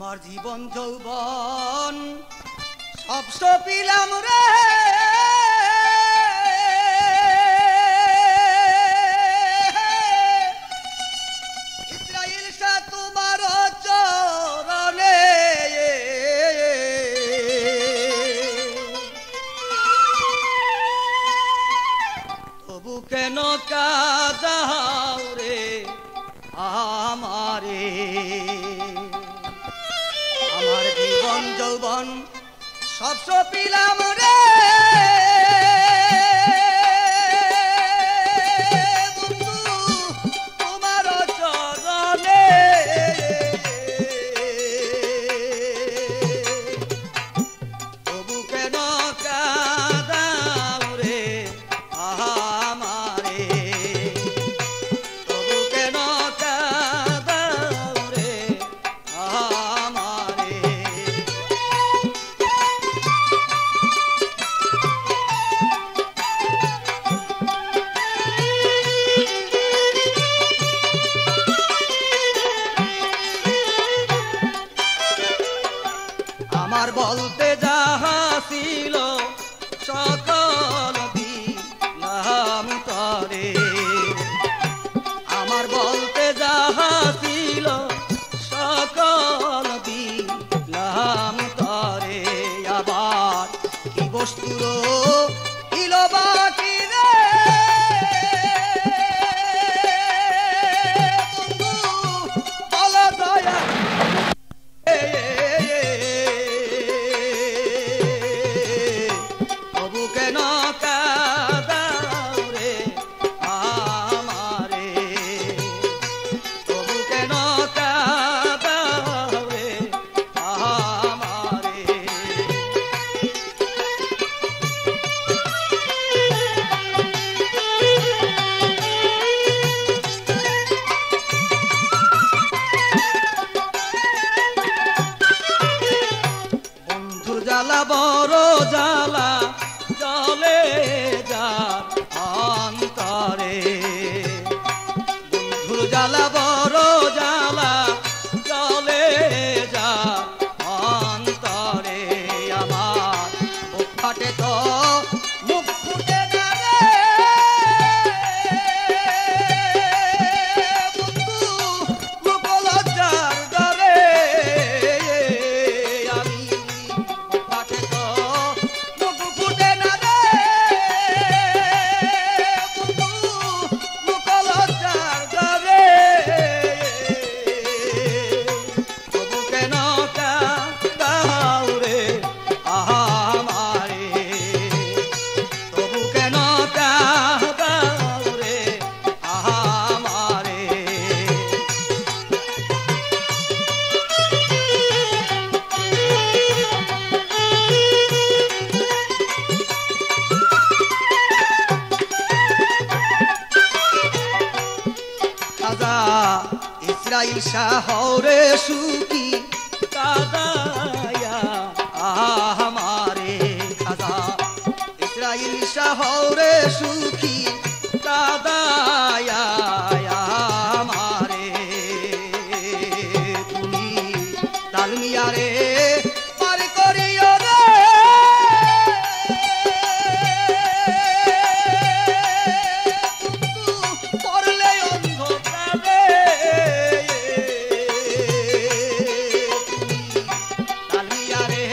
আমার জীবন যৌবন সব সপিলাম রে ইসরাইল শাহ তোমার চরণে তবু কেন কাঁদাও রে আমারে আমার জীবন যৌবন সব সপিলাম রে বন্ধু তোমার চরণে তবু কেন কাঁদাও রে আমারে তবু কেন কাঁদাও রে আমারে আমার বলতে যাহা ছিল সকল দিলাম তরে আমার বলতে যাহা ছিল সকল দিলাম তরে আবার কি বস্তুর ইলো বাকি রে বন্ধু বল দয়া তবু কেন কাঁদাও রে আমারে তবু কেন কাঁদাও রে আমারে বন্ধুর জ্বালা বড় জ্বালা চলে যার অন্তরে বন্ধুর জ্বালা বড় জ্বালা চলে যার অন্তরে আমার বুক ফাটে তো মুখ ফুটে না রে বন্ধু মুখ লজ্জার ডরে আমি বুক ফাটে তো মুখ ফুটে না রে বন্ধু মুখ লজ্জার ডরে তবু কেন কাঁদাও রে আমারে তবু কেন কাঁদাও রে আমারে খাজা ইসরাইল শাহ রে সুখী কাদায়া আমারে খাজা ইসরাইল শাহ রে সুখী কাদায়া আমারে তুমি তালমিয়ারে পার করিও রে পড়লে অন্ধকারে তালমিয়ারে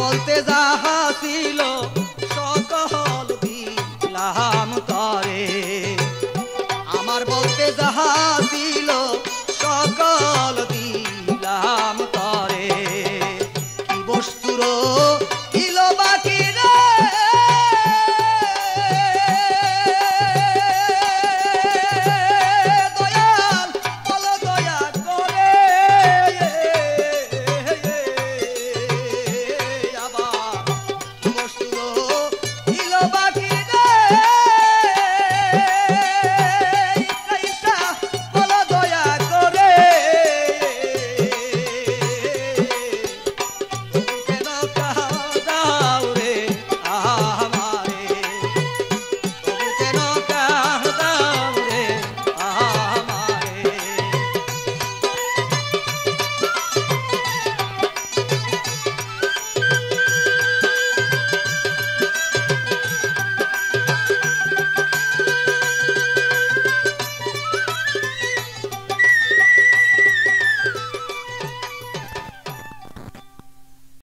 বলতে যাহা ছিল